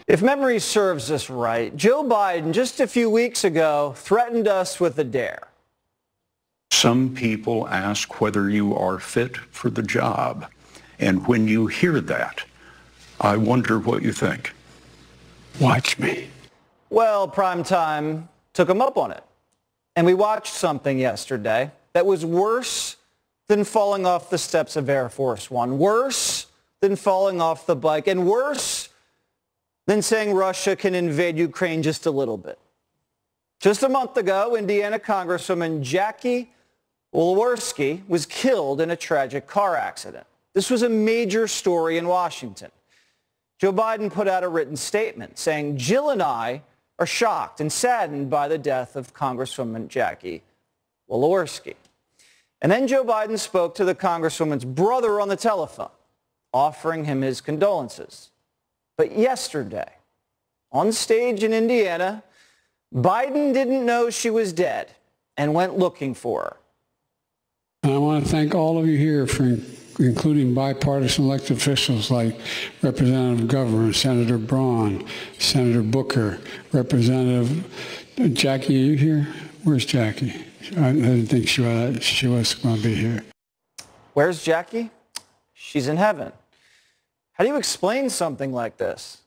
If memory serves us right, Joe Biden just a few weeks ago threatened us with a dare. Some people ask whether you are fit for the job. And when you hear that, I wonder what you think. Watch me. Well, primetime took him up on it. And we watched something yesterday that was worse than falling off the steps of Air Force One, worse than falling off the bike, and worse than saying Russia can invade Ukraine just a little bit. Just a month ago, Indiana Congresswoman Jackie Walorski was killed in a tragic car accident. This was a major story in Washington. Joe Biden put out a written statement saying, Jill and I are shocked and saddened by the death of Congresswoman Jackie Walorski. And then Joe Biden spoke to the Congresswoman's brother on the telephone, offering him his condolences. But yesterday, on stage in Indiana, Biden didn't know she was dead and went looking for her. And I want to thank all of you here for including bipartisan elected officials like Representative Governor, Senator Braun, Senator Booker, Representative Jackie. Are you here? Where's Jackie? I didn't think she was going to be here. Where's Jackie? She's in heaven. How do you explain something like this?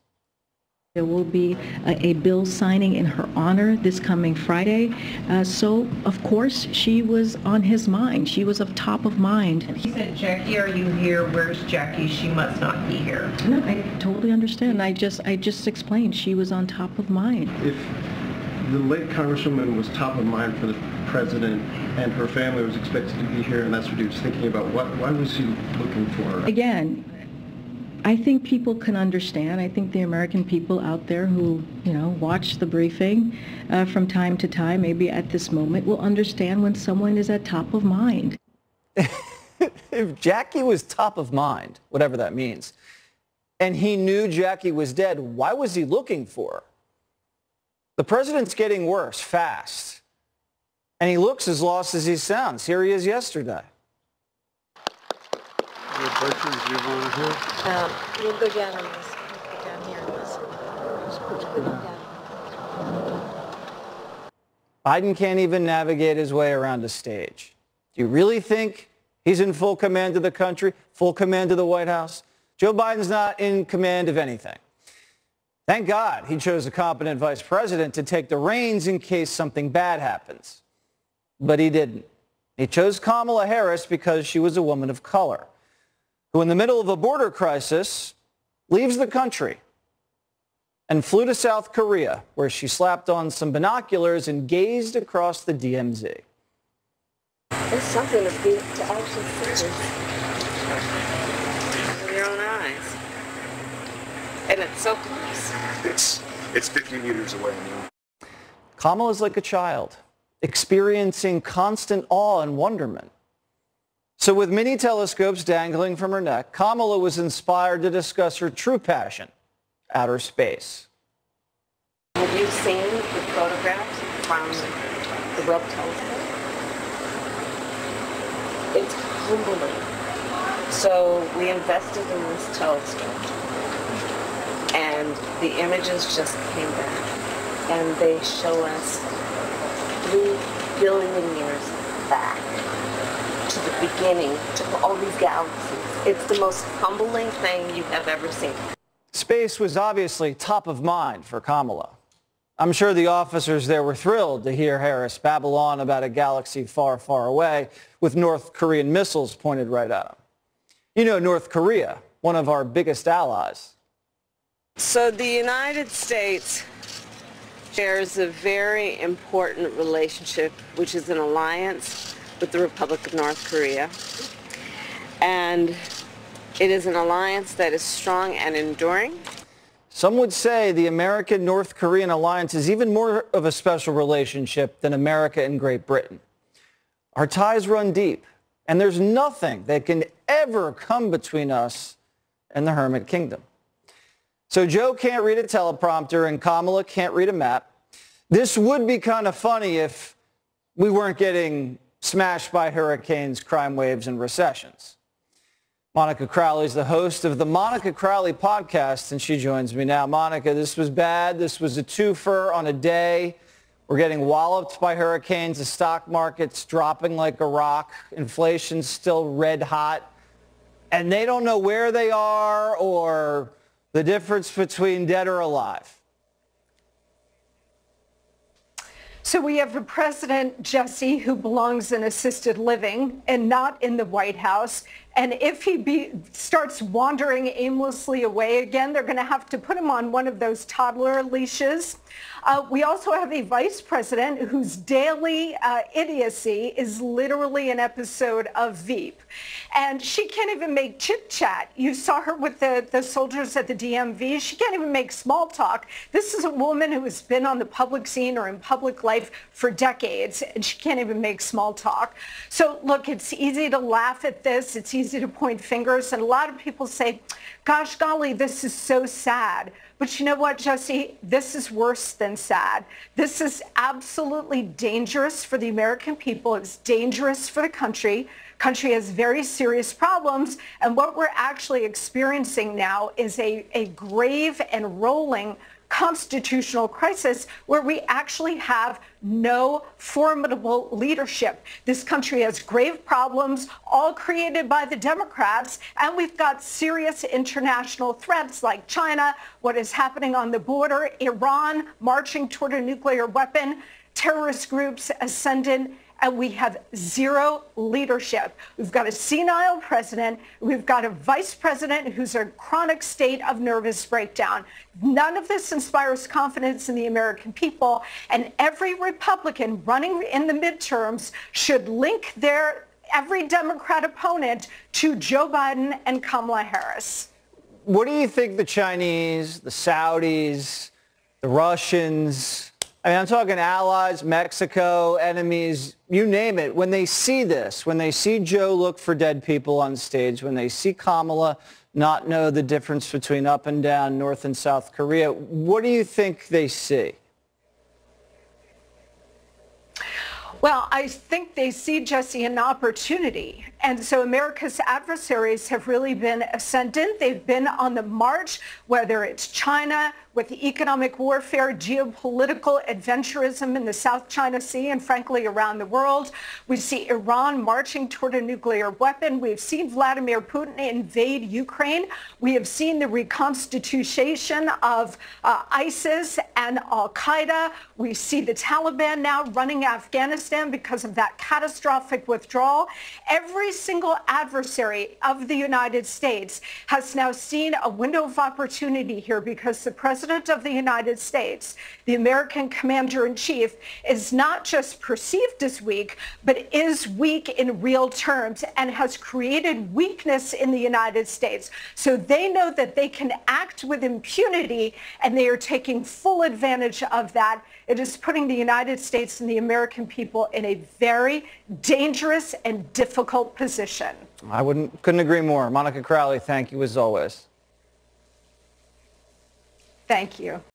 There will be a bill signing in her honor this coming Friday. So, of course, she was on his mind. She was of top of mind. He said, Jackie, are you here? Where's Jackie? She must not be here. No, I totally understand. I just explained she was on top of mind. If the late Congresswoman was top of mind for the president and her family was expected to be here, and that's what he was thinking about, why was he looking for her? Again, I think people can understand. I think the American people out there who, watch the briefing from time to time, maybe at this moment, will understand when someone is at top of mind. If Jackie was top of mind, whatever that means, and he knew Jackie was dead, why was he looking for her? The president's getting worse, fast. And he looks as lost as he sounds. Here he is yesterday. We'll go down on this. We'll go down here on this. Biden can't even navigate his way around a stage. Do you really think he's in full command of the country, full command of the White House? Joe Biden's not in command of anything. Thank God he chose a competent vice president to take the reins in case something bad happens. But he didn't. He chose Kamala Harris because she was a woman of color, who in the middle of a border crisis leaves the country and flew to South Korea, where she slapped on some binoculars and gazed across the DMZ. It's something to actually see this with your own eyes. And it's so close. It's 50 meters away now. Kamala's like a child, experiencing constant awe and wonderment. So with mini telescopes dangling from her neck, Kamala was inspired to discuss her true passion, outer space. Have you seen the photographs from the Webb telescope? It's humbling. So we invested in this telescope, and the images just came back, and they show us 3 billion years back to the beginning, to all these galaxies. It's the most humbling thing you have ever seen. Space was obviously top of mind for Kamala. I'm sure the officers there were thrilled to hear Harris babble on about a galaxy far, far away with North Korean missiles pointed right at them. You know, North Korea, one of our biggest allies. So the United States shares a very important relationship, which is an alliance with the Republic of North Korea. And it is an alliance that is strong and enduring. Some would say the American-North Korean alliance is even more of a special relationship than America and Great Britain. Our ties run deep, and there's nothing that can ever come between us and the Hermit Kingdom. So Joe can't read a teleprompter and Kamala can't read a map. This would be kind of funny if we weren't getting smashed by hurricanes, crime waves, and recessions. Monica Crowley is the host of the Monica Crowley podcast, and she joins me now. Monica, this was bad. This was a twofer on a day. We're getting walloped by hurricanes. The stock market's dropping like a rock. Inflation's still red hot. And they don't know where they are or the difference between dead or alive. So we have a president, Jesse, who belongs in assisted living and not in the White House. And if he starts wandering aimlessly away again, they're going to have to put him on one of those toddler leashes. We also have a vice president whose daily idiocy is literally an episode of Veep. And she can't even make chit-chat. You saw her with the soldiers at the DMV. She can't even make small talk. This is a woman who has been on the public scene or in public life for decades, and she can't even make small talk. So, look, it's easy to laugh at this. It's easy to point fingers. And a lot of people say, gosh, golly, this is so sad. But you know what, Jesse? This is worse than sad. This is absolutely dangerous for the American people. It's dangerous for the country. Country has very serious problems. And what we're actually experiencing now is a grave and rolling constitutional crisis where we actually have no formidable leadership. This country has grave problems, all created by the Democrats, and we've got serious international threats like China, what is happening on the border, Iran marching toward a nuclear weapon, terrorist groups ascendant, and we have zero leadership. We've got a senile president. We've got a vice president who's in a chronic state of nervous breakdown. None of this inspires confidence in the American people. And every Republican running in the midterms should link every Democrat opponent to Joe Biden and Kamala Harris. What do you think the Chinese, the Saudis, the Russians, I mean, I'm talking allies, Mexico, enemies, you name it. When they see this, when they see Joe look for dead people on stage, when they see Kamala not know the difference between up and down, North and South Korea, what do you think they see? Well, I think they see, Jesse, an opportunity. And so America's adversaries have really been ascendant. They've been on the march, whether it's China with economic warfare, geopolitical adventurism in the South China Sea, and frankly, around the world. We see Iran marching toward a nuclear weapon. We've seen Vladimir Putin invade Ukraine. We have seen the reconstitution of ISIS and al-Qaeda. We see the Taliban now running Afghanistan because of that catastrophic withdrawal. Every single adversary of the United States has now seen a window of opportunity here because the President of the United States, the American Commander-in-Chief, is not just perceived as weak, but is weak in real terms and has created weakness in the United States. So they know that they can act with impunity, and they are taking full advantage of that. It is putting the United States and the American people in a very dangerous and difficult position. I couldn't agree more. Monica Crowley, thank you as always. Thank you.